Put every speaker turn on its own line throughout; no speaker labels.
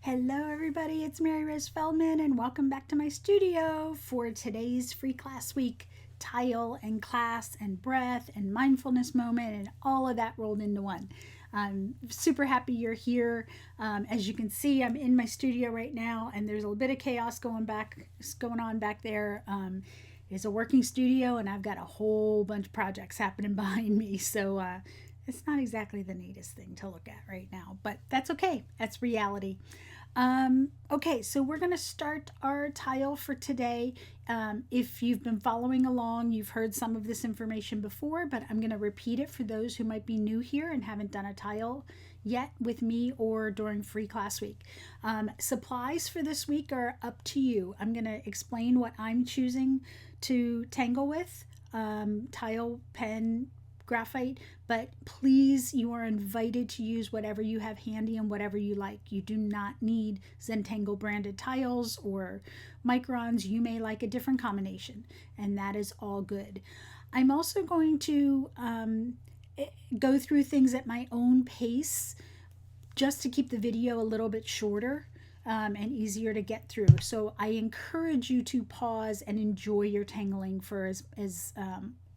Hello everybody, it's Mary Rose Feldman and welcome back to my studio for today's free class week. Tile and class and breath and mindfulness moment and all of that rolled into one. I'm super happy you're here. As you can see, I'm in my studio right now and there's a bit of chaos going on back there. It's a working studio and I've got a whole bunch of projects happening behind me. So it's not exactly the neatest thing to look at right now, but that's okay. That's reality. Okay, so we're going to start our tile for today. If you've been following along, you've heard some of this information before, but I'm going to repeat it for those who might be new here and haven't done a tile yet with me or during free class week. Supplies for this week are up to you. I'm going to explain what I'm choosing to tangle with. Tile, pen, graphite, but please, you are invited to use whatever you have handy and whatever you like. You do not need Zentangle branded tiles or microns. You may like a different combination, and that is all good. I'm also going to go through things at my own pace just to keep the video a little bit shorter and easier to get through. So I encourage you to pause and enjoy your tangling for as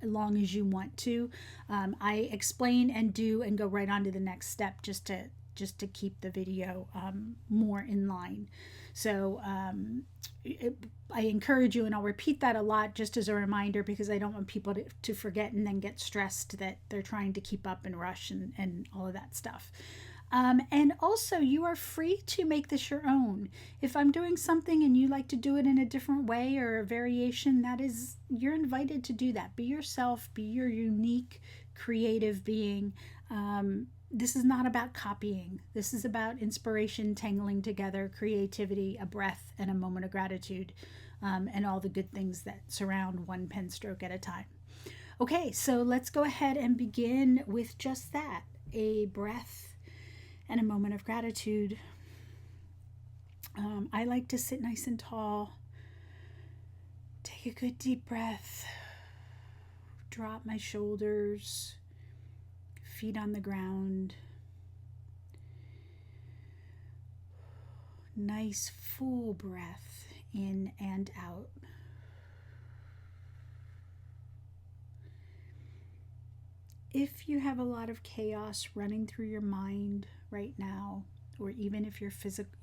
long as you want to. I explain and do and go right on to the next step just to keep the video more in line. So I encourage you, and I'll repeat that a lot just as a reminder because I don't want people to forget and then get stressed that they're trying to keep up and rush and all of that stuff. And also, you are free to make this your own. If I'm doing something and you like to do it in a different way or a variation, you're invited to do that. Be yourself, be your unique, creative being. This is not about copying. This is about inspiration, tangling together, creativity, a breath, and a moment of gratitude, and all the good things that surround one pen stroke at a time. Okay, so let's go ahead and begin with just that, a breath and a moment of gratitude. I like to sit nice and tall, take a good deep breath, drop my shoulders, feet on the ground. Nice full breath in and out. If you have a lot of chaos running through your mind right now, or even if you're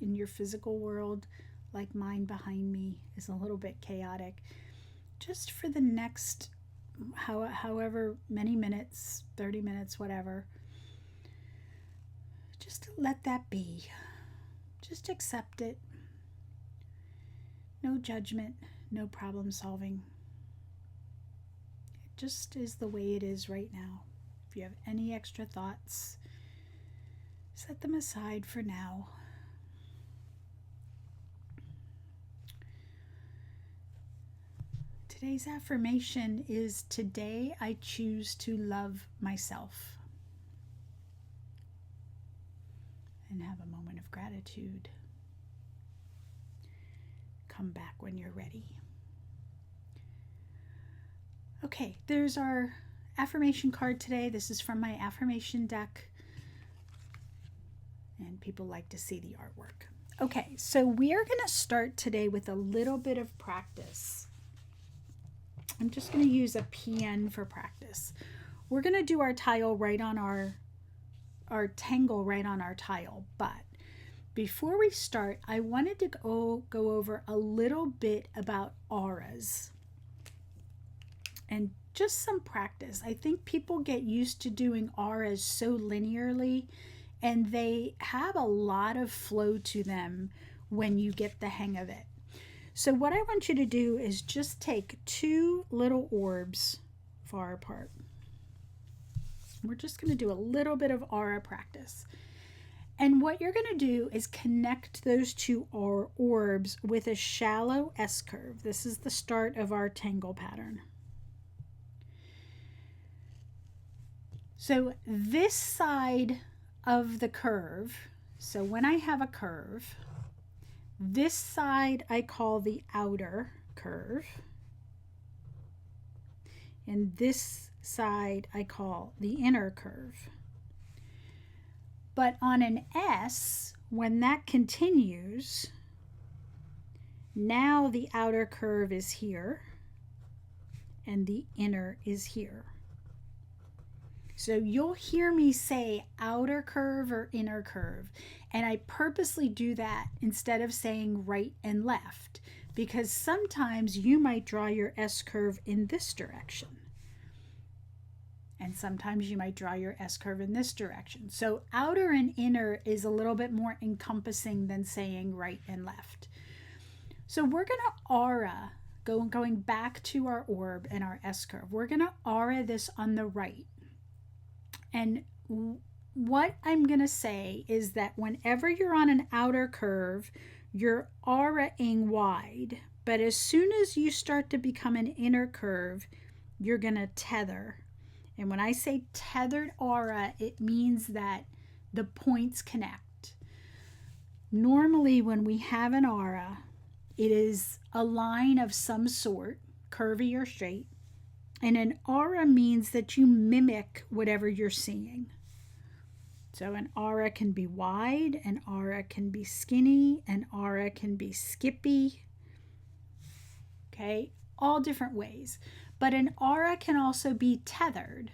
in your physical world, like mine behind me is a little bit chaotic, just for the next however many minutes, 30 minutes, whatever, just to let that be. Just accept it. No judgment, no problem solving. It just is the way it is right now. If you have any extra thoughts, set them aside for now. Today's affirmation is, today I choose to love myself. And have a moment of gratitude. Come back when you're ready. Okay, there's our affirmation card today. This is from my affirmation deck. And people like to see the artwork. Okay, so we are going to start today with a little bit of practice. I'm just going to use a pen for practice. We're going to do our tile right on our tangle right on our tile. But before we start, I wanted to go over a little bit about auras and just some practice. I think people get used to doing auras so linearly, and they have a lot of flow to them when you get the hang of it. So what I want you to do is just take two little orbs far apart. We're just going to do a little bit of aura practice. And what you're going to do is connect those two orbs with a shallow S-curve. This is the start of our tangle pattern. So this side of the curve, so when I have a curve, this side I call the outer curve, and this side I call the inner curve. But on an S, when that continues, now the outer curve is here and the inner is here. So you'll hear me say outer curve or inner curve, and I purposely do that instead of saying right and left, because sometimes you might draw your S curve in this direction, and sometimes you might draw your S curve in this direction. So outer and inner is a little bit more encompassing than saying right and left. So we're going to aura, going back to our orb and our S curve, we're going to aura this on the right. And what I'm going to say is that whenever you're on an outer curve, you're auraing wide. But as soon as you start to become an inner curve, you're going to tether. And when I say tethered aura, it means that the points connect. Normally, when we have an aura, it is a line of some sort, curvy or straight. And an aura means that you mimic whatever you're seeing. So an aura can be wide, an aura can be skinny, an aura can be skippy. Okay, all different ways. But an aura can also be tethered.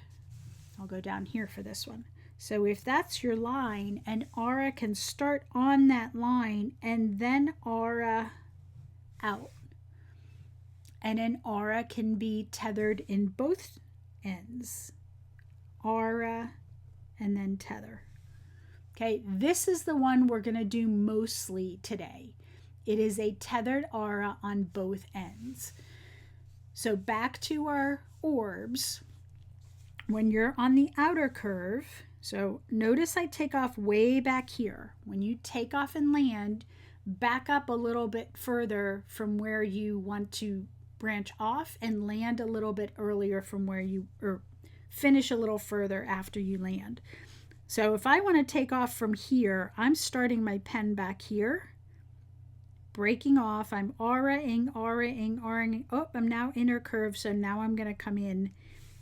I'll go down here for this one. So if that's your line, an aura can start on that line and then aura out. And an aura can be tethered in both ends. Aura and then tether. Okay, this is the one we're going to do mostly today. It is a tethered aura on both ends. So back to our orbs. When you're on the outer curve, so notice I take off way back here. When you take off and land, back up a little bit further from where you want to branch off and land a little bit earlier from where you, or finish a little further after you land. So if I want to take off from here, I'm starting my pen back here, breaking off, I'm auraing. Oh, I'm now inner curve, so now I'm going to come in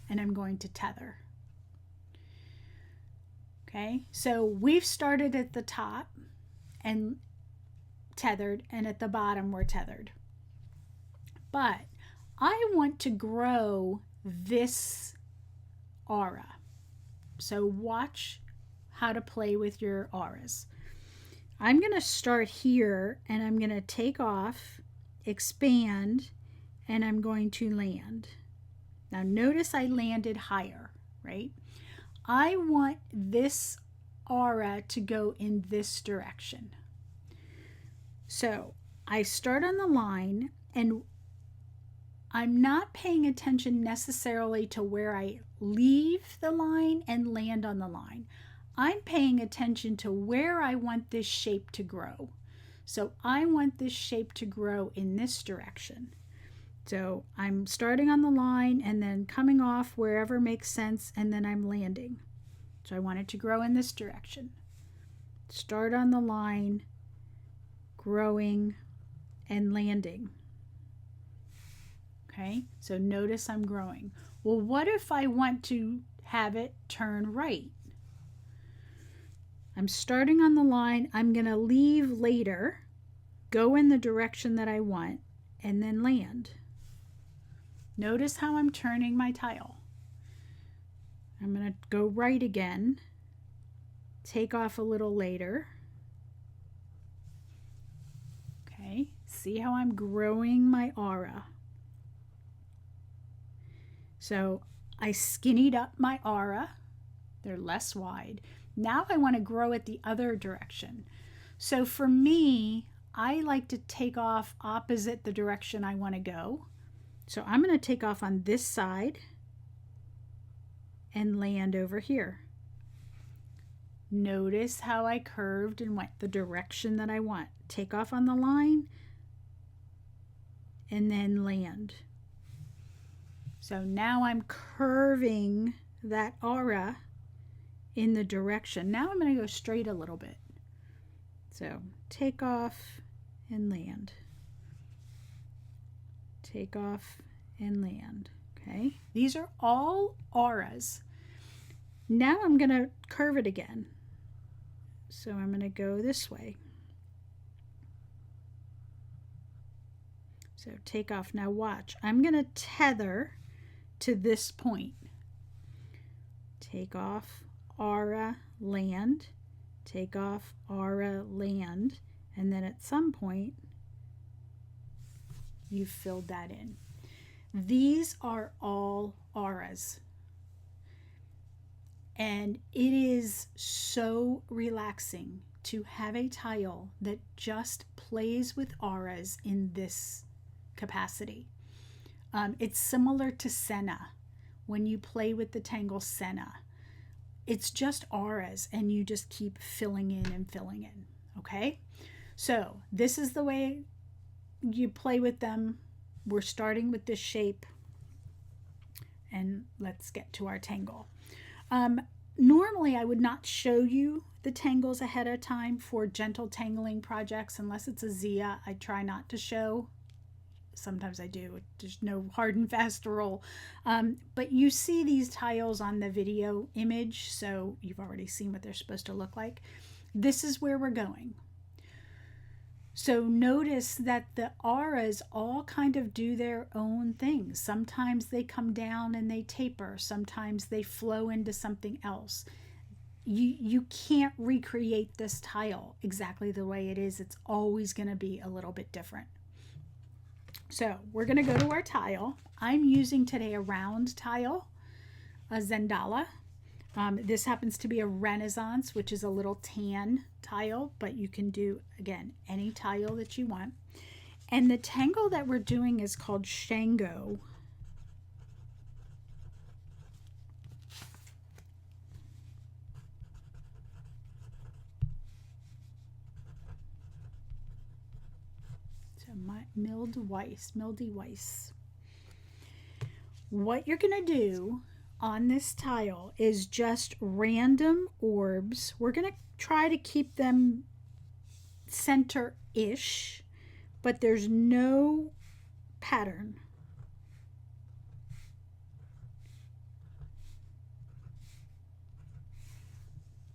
and I'm going to tether. Okay, so we've started at the top and tethered, and at the bottom we're tethered. But I want to grow this aura. So watch how to play with your auras. I'm going to start here and I'm going to take off, expand, and I'm going to land. Now notice I landed higher, right? I want this aura to go in this direction. So I start on the line, and I'm not paying attention necessarily to where I leave the line and land on the line. I'm paying attention to where I want this shape to grow. So I want this shape to grow in this direction. So I'm starting on the line and then coming off wherever makes sense, and then I'm landing. So I want it to grow in this direction. Start on the line, growing, and landing. Okay, so notice I'm growing. Well, what if I want to have it turn right? I'm starting on the line, I'm going to leave later, go in the direction that I want, and then land. Notice how I'm turning my tile. I'm going to go right again, take off a little later. Okay, see how I'm growing my aura. So I skinnied up my aura. They're less wide. Now I want to grow it the other direction. So for me, I like to take off opposite the direction I want to go. So I'm going to take off on this side and land over here. Notice how I curved and went the direction that I want. Take off on the line and then land. So now I'm curving that aura in the direction. Now I'm going to go straight a little bit. So take off and land. Take off and land. Okay, these are all auras. Now I'm going to curve it again. So I'm going to go this way. So take off. Now watch. I'm going to tether to this point. Take off, aura, land. Take off, aura, land. And then at some point, you've filled that in. These are all auras. And it is so relaxing to have a tile that just plays with auras in this capacity. It's similar to Senna when you play with the Tangle Senna. It's just auras and you just keep filling in and filling in. Okay, so this is the way you play with them. We're starting with this shape, and let's get to our tangle. Normally I would not show you the tangles ahead of time for gentle tangling projects unless it's a Zia. I try not to show. Sometimes I do. There's no hard and fast rule. But you see these tiles on the video image, so you've already seen what they're supposed to look like. This is where we're going. So notice that the auras all kind of do their own things. Sometimes they come down and they taper. Sometimes they flow into something else. You can't recreate this tile exactly the way it is. It's always going to be a little bit different. So we're going to go to our tile. I'm using today a round tile, a Zendala. This happens to be a Renaissance, which is a little tan tile, but you can do, again, any tile that you want. And the tangle that we're doing is called Shango. So Mildy Weiss. What you're going to do on this tile is just random orbs. We're going to try to keep them center-ish, but there's no pattern.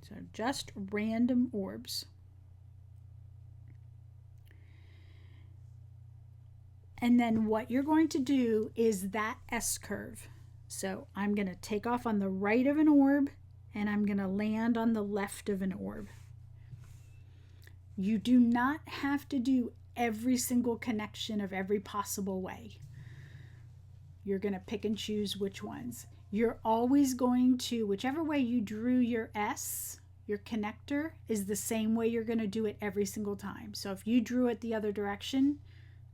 So just random orbs. And then what you're going to do is that S-curve. So I'm going to take off on the right of an orb and I'm going to land on the left of an orb. You do not have to do every single connection of every possible way. You're going to pick and choose which ones. You're always going to, whichever way you drew your S, your connector, is the same way you're going to do it every single time. So if you drew it the other direction,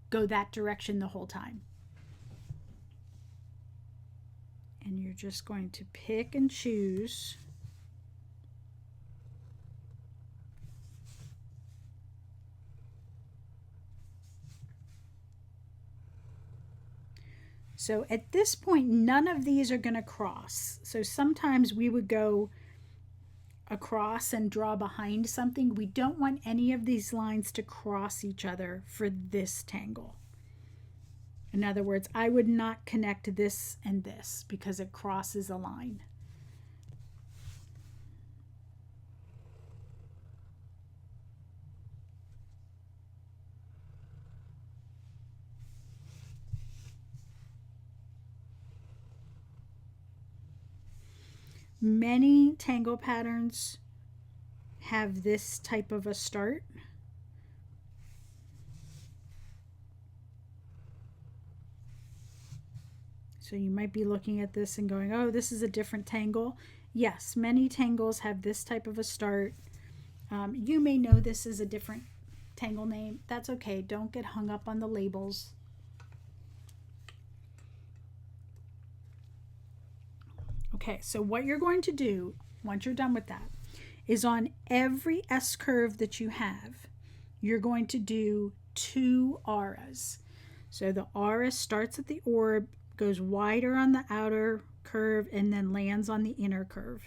go that direction the whole time. And you're just going to pick and choose. So at this point, none of these are going to cross. So sometimes we would go across and draw behind something. We don't want any of these lines to cross each other for this tangle. In other words, I would not connect this and this because it crosses a line. Many tangle patterns have this type of a start. So you might be looking at this and going, oh, this is a different tangle. Yes, many tangles have this type of a start. You may know this is a different tangle name. That's okay. Don't get hung up on the labels. Okay, so what you're going to do once you're done with that is on every S-curve that you have, you're going to do 2 auras. So the aura starts at the orb, goes wider on the outer curve, and then lands on the inner curve.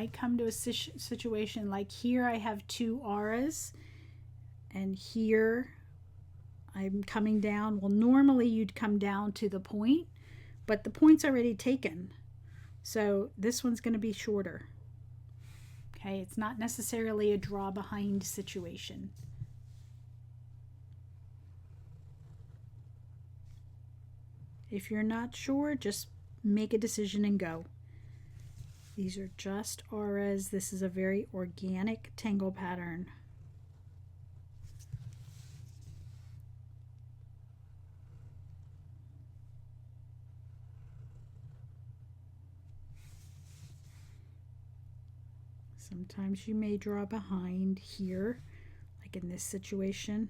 might come to a situation like here I have two auras, and here I'm coming down. Well, normally you'd come down to the point, but the point's already taken. So this one's going to be shorter. Okay, it's not necessarily a draw behind situation. If you're not sure, just make a decision and go. These are just auras. This is a very organic tangle pattern. Sometimes you may draw behind here, like in this situation.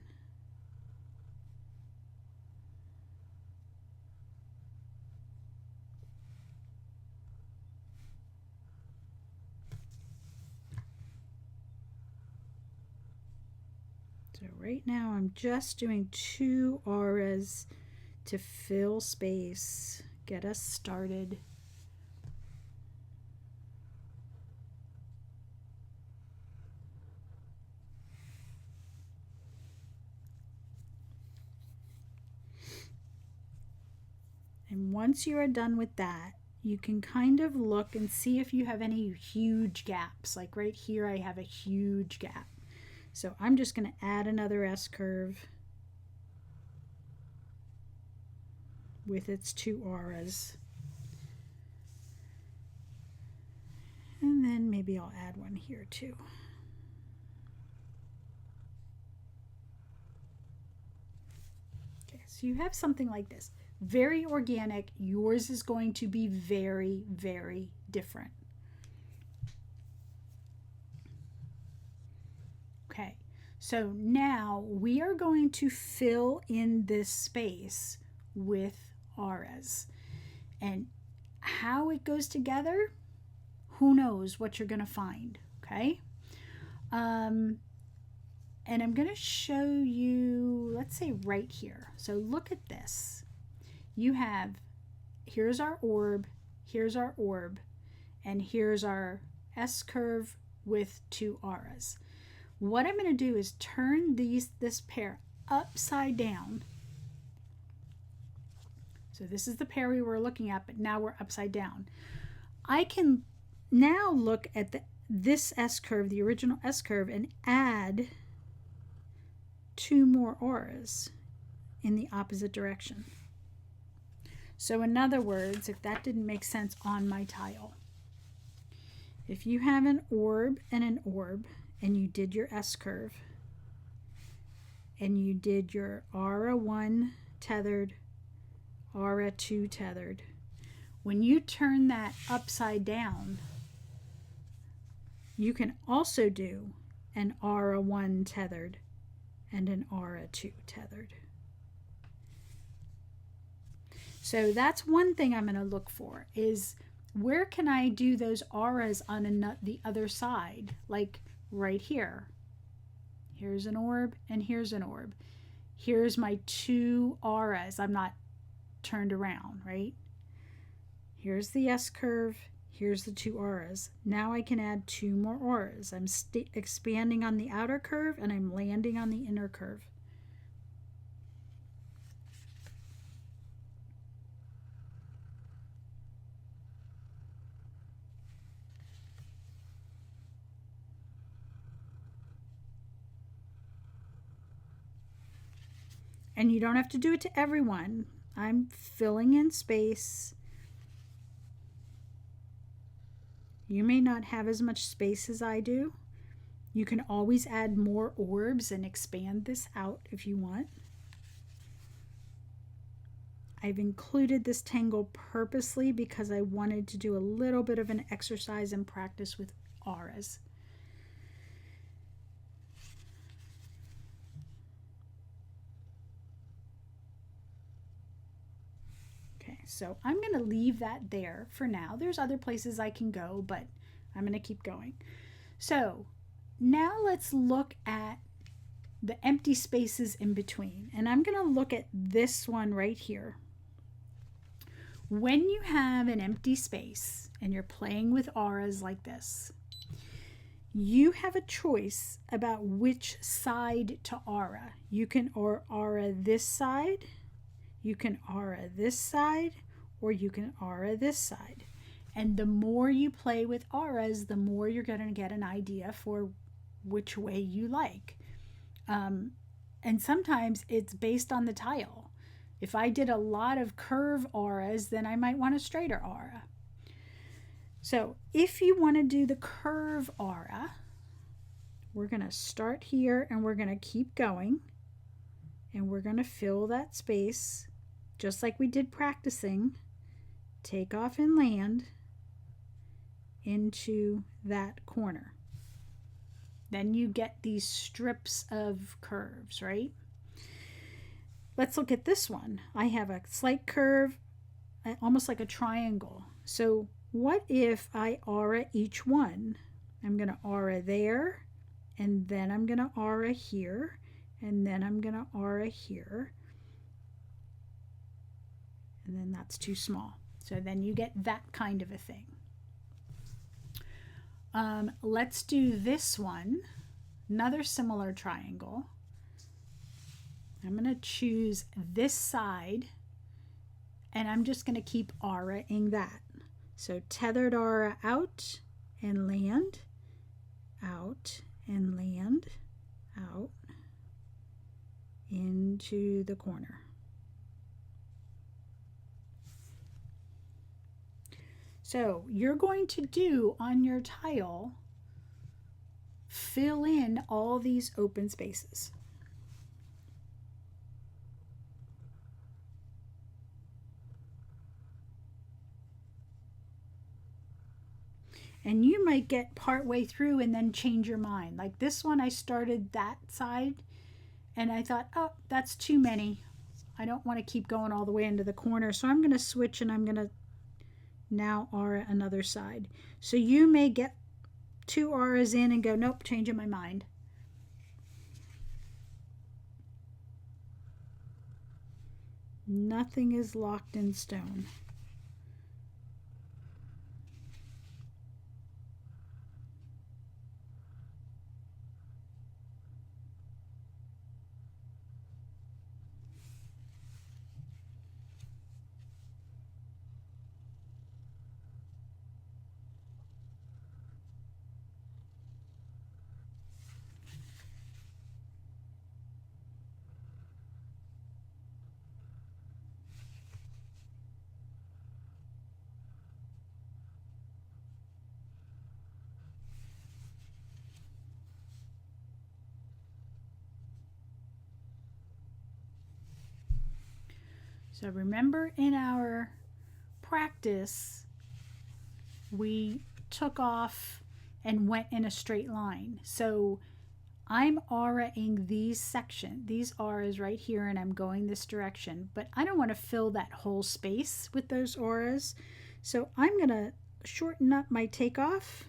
So right now I'm just doing 2 auras to fill space, get us started. And once you are done with that, you can kind of look and see if you have any huge gaps. Like right here, I have a huge gap. So I'm just going to add another S curve with its 2 auras. And then maybe I'll add one here too. Okay, so you have something like this. Very organic. Yours is going to be very, very different. Okay, so now we are going to fill in this space with auras. And how it goes together, who knows what you're going to find, okay? And I'm going to show you, let's say right here. So look at this. You have, here's our orb, and here's our S curve with 2 auras. What I'm going to do is turn this pair upside down. So this is the pair we were looking at, but now we're upside down. I can now look at this S curve, the original S curve, and add 2 more auras in the opposite direction. So in other words, if that didn't make sense on my tile, if you have an orb, and you did your S curve, and you did your aura 1 tethered, aura 2 tethered, when you turn that upside down, you can also do an aura 1 tethered and an aura 2 tethered. So that's one thing I'm going to look for, is where can I do those auras on the other side? Like right here. Here's an orb and here's an orb. Here's my 2 auras. I'm not turned around, right? Here's the S curve. Here's the 2 auras. Now I can add 2 more auras. I'm expanding on the outer curve and I'm landing on the inner curve. And you don't have to do it to everyone. I'm filling in space. You may not have as much space as I do. You can always add more orbs and expand this out if you want. I've included this tangle purposely because I wanted to do a little bit of an exercise and practice with auras. So I'm going to leave that there for now. There's other places I can go, but I'm going to keep going. So now let's look at the empty spaces in between. And I'm going to look at this one right here. When you have an empty space and you're playing with auras like this, you have a choice about which side to aura. You can aura this side, you can aura this side, or you can aura this side. And the more you play with auras, the more you're going to get an idea for which way you like. And sometimes it's based on the tile. If I did a lot of curve auras, then I might want a straighter aura. So if you want to do the curve aura, we're going to start here and we're going to keep going. And we're going to fill that space just like we did practicing. Take off and land into that corner. Then you get these strips of curves, right? Let's look at this one. I have a slight curve, almost like a triangle. So what if I aura each one? I'm going to aura there, and then I'm going to aura here, and then I'm going to aura here. And then that's too small. So then you get that kind of a thing. Let's do this one, another similar triangle. I'm going to choose this side, and I'm just going to keep auraing that. So tethered aura out and land, out and land, out into the corner. So you're going to do on your tile, fill in all these open spaces. And you might get part way through and then change your mind. Like this one, I started that side and I thought, oh, that's too many. I don't want to keep going all the way into the corner. So I'm going to switch and I'm going to now aura another side. So you may get 2 auras in and go, nope, changing my mind. Nothing is locked in stone. So remember in our practice, we took off and went in a straight line. So I'm auraing these auras right here, and I'm going this direction, but I don't want to fill that whole space with those auras. So I'm going to shorten up my takeoff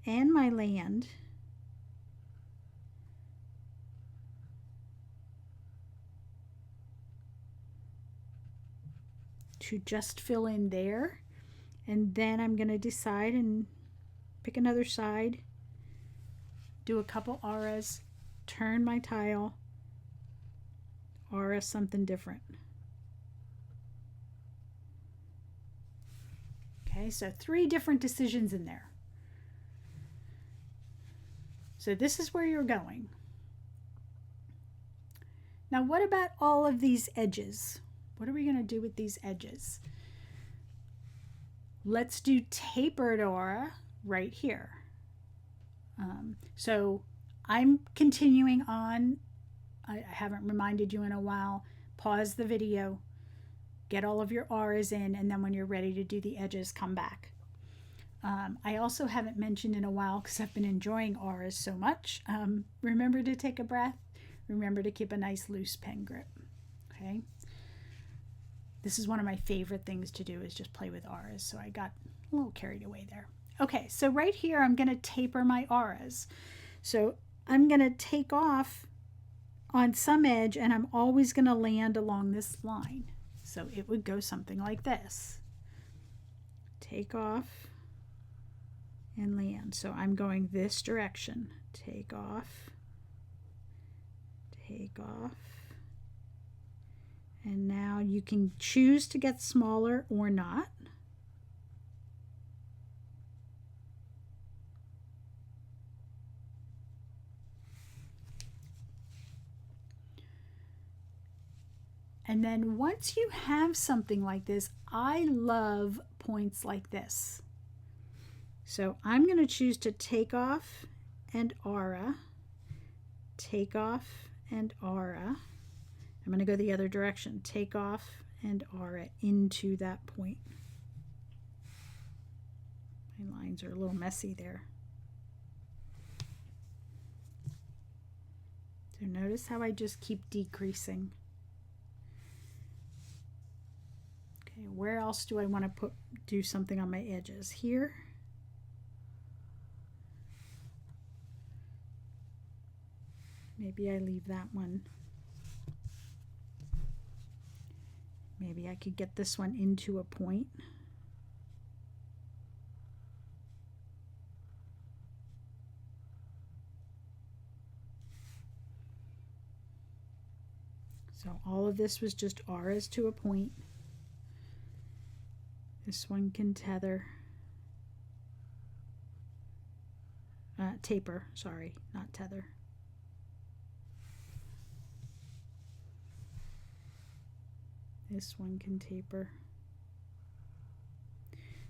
and my land. To just fill in there, and then I'm going to decide and pick another side, do a couple auras, turn my tile, aura something different. Okay, so 3 different decisions in there. So this is where you're going. Now what about all of these edges? What are we going to do with these edges? Let's do tapered aura right here. So I'm continuing on. I haven't reminded you in a while. Pause the video, get all of your auras in, and then when you're ready to do the edges, come back. I also haven't mentioned in a while because I've been enjoying auras so much. Remember to take a breath. Remember to keep a nice loose pen grip. Okay. This is one of my favorite things to do is just play with auras, so I got a little carried away there. Okay, so right here I'm going to taper my auras. So I'm going to take off on some edge, and I'm always going to land along this line. So it would go something like this. Take off and land. So I'm going this direction. Take off, take off. And now you can choose to get smaller or not. And then once you have something like this, I love points like this. So I'm going to choose to take off and aura, take off and aura. I'm going to go the other direction, take off and aura into that point. My lines are a little messy there. So notice how I just keep decreasing. Okay, where else do I want to do something on my edges? Here. Maybe I leave that one. Maybe I could get this one into a point. So all of this was just auras to a point. This one can tether. Taper, sorry, not tether. This one can taper.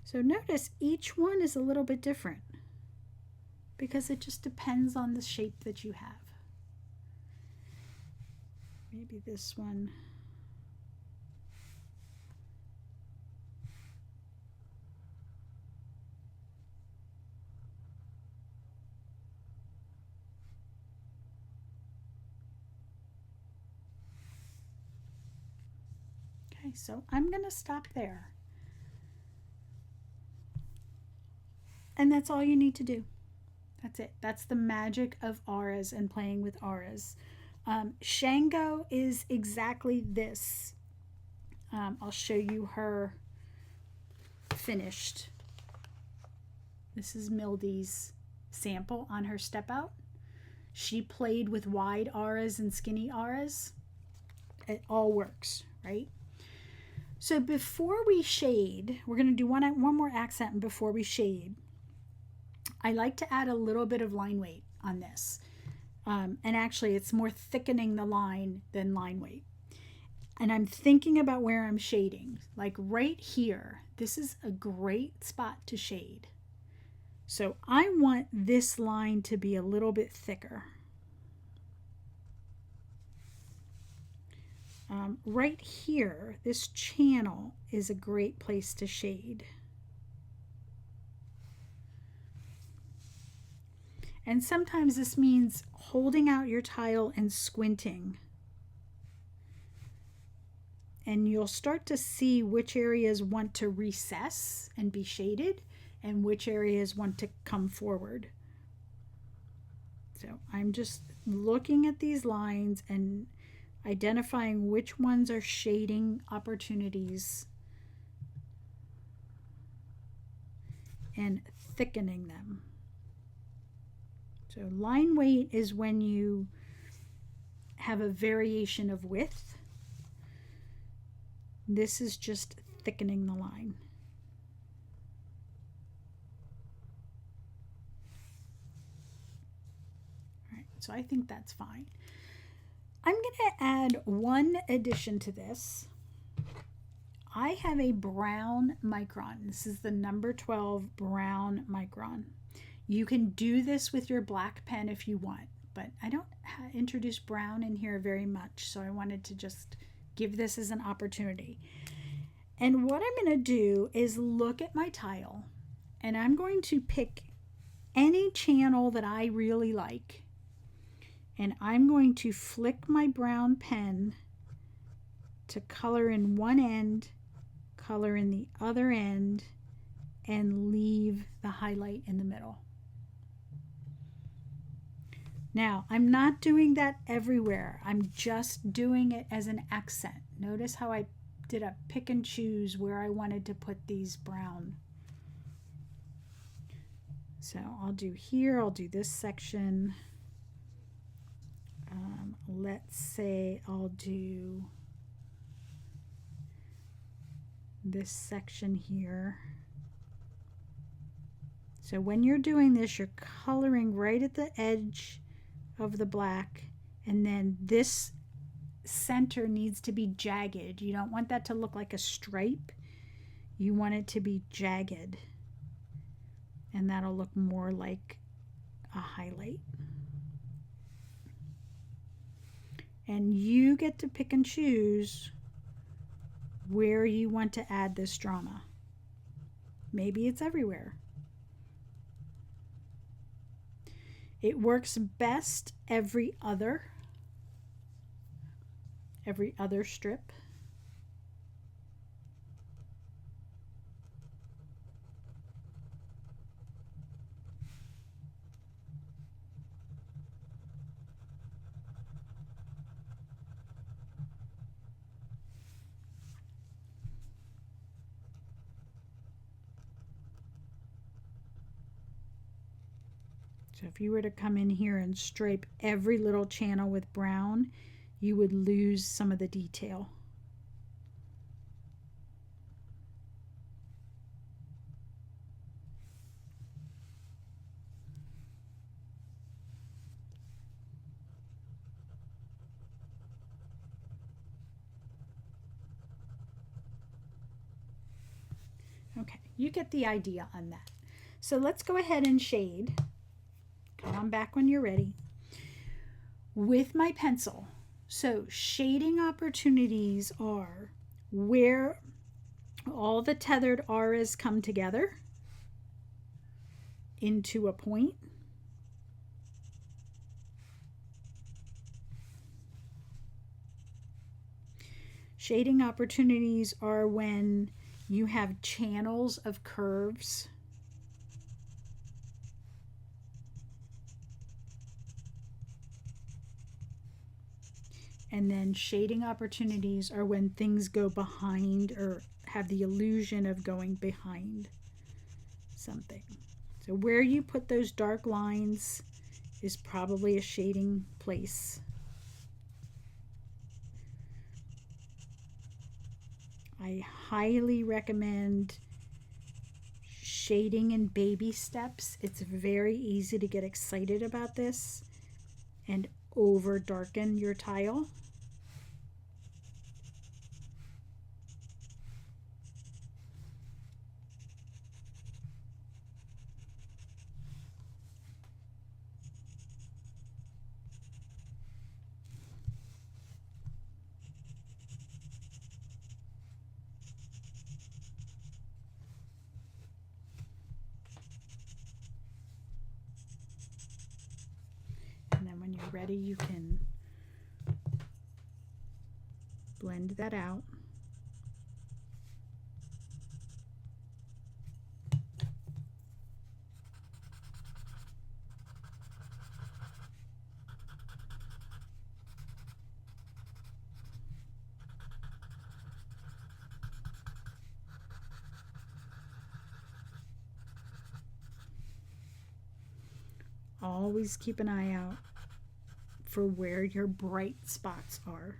So notice each one is a little bit different because it just depends on the shape that you have. Maybe this one. Okay, so I'm going to stop there. And that's all you need to do. That's it. That's the magic of auras and playing with auras. Shango is exactly this. I'll show you her finished. This is Mildy's sample on her step out. She played with wide auras and skinny auras. It all works, right? So before we shade, we're going to do one more accent before we shade. I like to add a little bit of line weight on this. And actually, it's more thickening the line than line weight. And I'm thinking about where I'm shading. Like right here, this is a great spot to shade. So I want this line to be a little bit thicker. Right here, this channel is a great place to shade. And sometimes this means holding out your tile and squinting. And you'll start to see which areas want to recess and be shaded and which areas want to come forward. So I'm just looking at these lines and identifying which ones are shading opportunities and thickening them. So line weight is when you have a variation of width. This is just thickening the line. All right, so I think that's fine. I'm going to add one addition to this. I have a brown micron. This is the number 12 brown micron. You can do this with your black pen if you want, but I don't introduce brown in here very much, so I wanted to just give this as an opportunity. And what I'm going to do is look at my tile, and I'm going to pick any channel that I really like, and I'm going to flick my brown pen to color in one end, color in the other end, and leave the highlight in the middle. Now, I'm not doing that everywhere. I'm just doing it as an accent. Notice how I did a pick and choose where I wanted to put these brown. So I'll do here, I'll do this section. Let's say I'll do this section here. So when you're doing this, you're coloring right at the edge of the black, and then this center needs to be jagged. You don't want that to look like a stripe. You want it to be jagged, and that'll look more like a highlight. And you get to pick and choose where you want to add this drama. Maybe it's everywhere. It works best every other strip. So if you were to come in here and stripe every little channel with brown, you would lose some of the detail. Okay, you get the idea on that. So let's go ahead and shade. Come on back when you're ready. With my pencil. So shading opportunities are where all the tethered auras come together into a point. Shading opportunities are when you have channels of curves. And then shading opportunities are when things go behind or have the illusion of going behind something. So where you put those dark lines is probably a shading place. I highly recommend shading in baby steps. It's very easy to get excited about this and over darken your tile. And then when you're ready, you can blend that out. Always keep an eye out for where your bright spots are.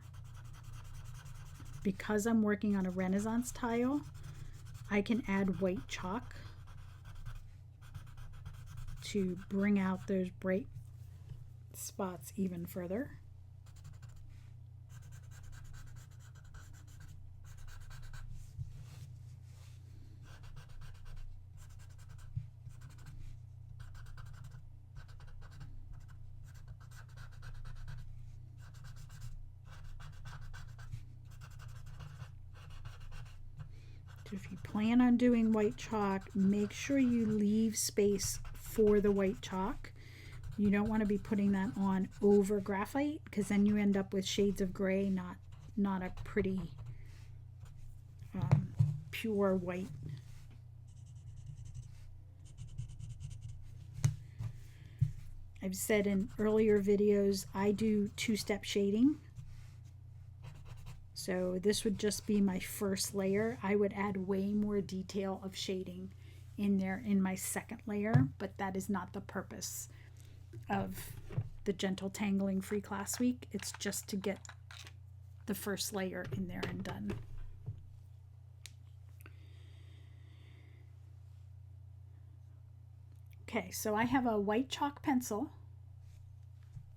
Because I'm working on a Renaissance tile, I can add white chalk to bring out those bright spots even further. If you plan on doing white chalk, make sure you leave space for the white chalk. You don't want to be putting that on over graphite, because then you end up with shades of gray, not a pretty pure white. I've said in earlier videos, I do two-step shading. So this would just be my first layer. I would add way more detail of shading in there in my second layer, but that is not the purpose of the Gentle Tangling free class week. It's just to get the first layer in there and done. Okay, so I have a white chalk pencil.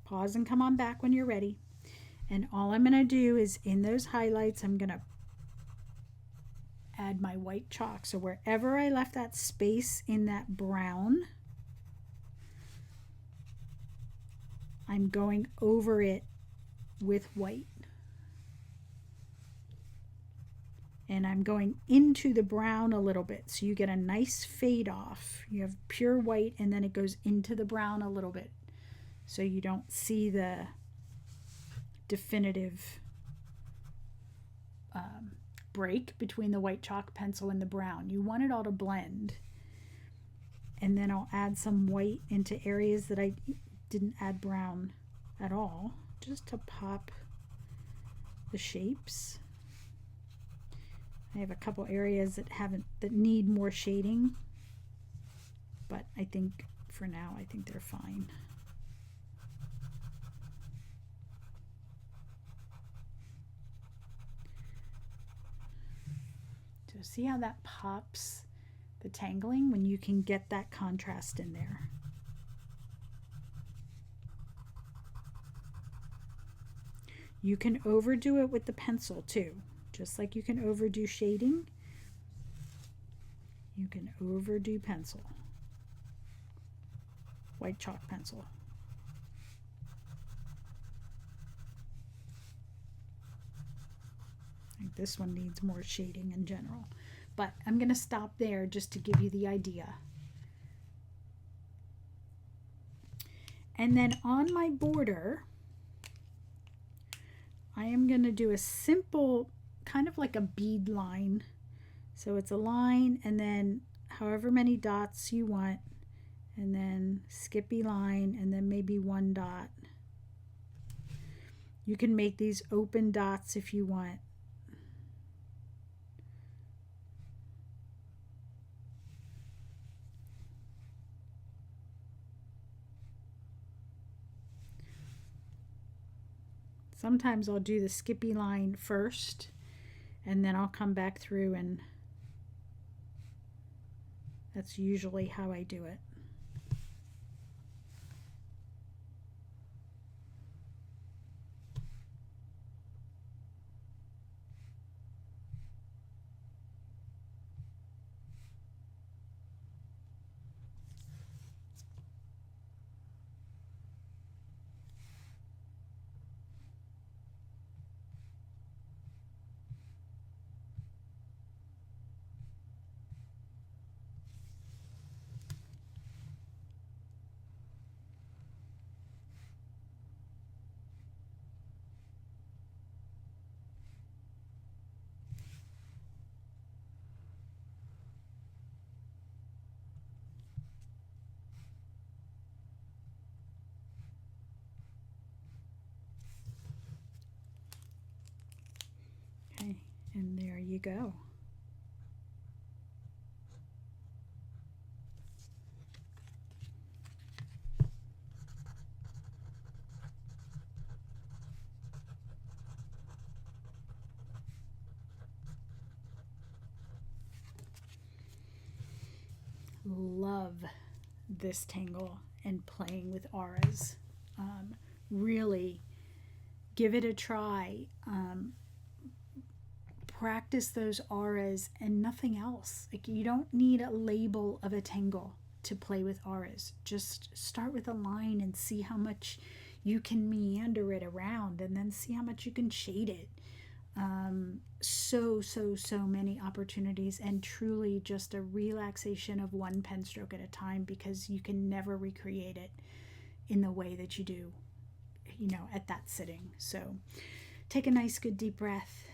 Pause and come on back when you're ready. And all I'm going to do is in those highlights, I'm going to add my white chalk. So wherever I left that space in that brown, I'm going over it with white. And I'm going into the brown a little bit, so you get a nice fade off. You have pure white and then it goes into the brown a little bit, so you don't see the definitive break between the white chalk pencil and the brown. You want it all to blend. And then I'll add some white into areas that I didn't add brown at all, just to pop the shapes. I have a couple areas that need more shading, but I think for now, I think they're fine. So see how that pops the tangling when you can get that contrast in there. You can overdo it with the pencil too. Just like you can overdo shading, you can overdo pencil. White chalk pencil. I think this one needs more shading in general. But I'm going to stop there just to give you the idea. And then on my border, I am going to do a simple kind of like a bead line. So it's a line and then however many dots you want, and then skippy line and then maybe one dot. You can make these open dots if you want. Sometimes I'll do the skippy line first and then I'll come back through, and that's usually how I do it. Okay, and there you go. Love this tangle and playing with auras. Really give it a try. Practice those auras and nothing else. Like, you don't need a label of a tangle to play with auras. Just start with a line and see how much you can meander it around, and then see how much you can shade it. So many opportunities, and truly just a relaxation of one pen stroke at a time, because you can never recreate it in the way that you do, you know, at that sitting. So take a nice good deep breath.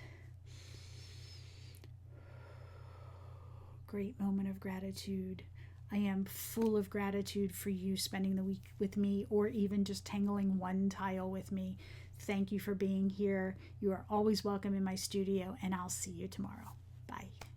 Great moment of gratitude. I am full of gratitude for you spending the week with me, or even just tangling one tile with me. Thank you for being here. You are always welcome in my studio, and I'll see you tomorrow. Bye.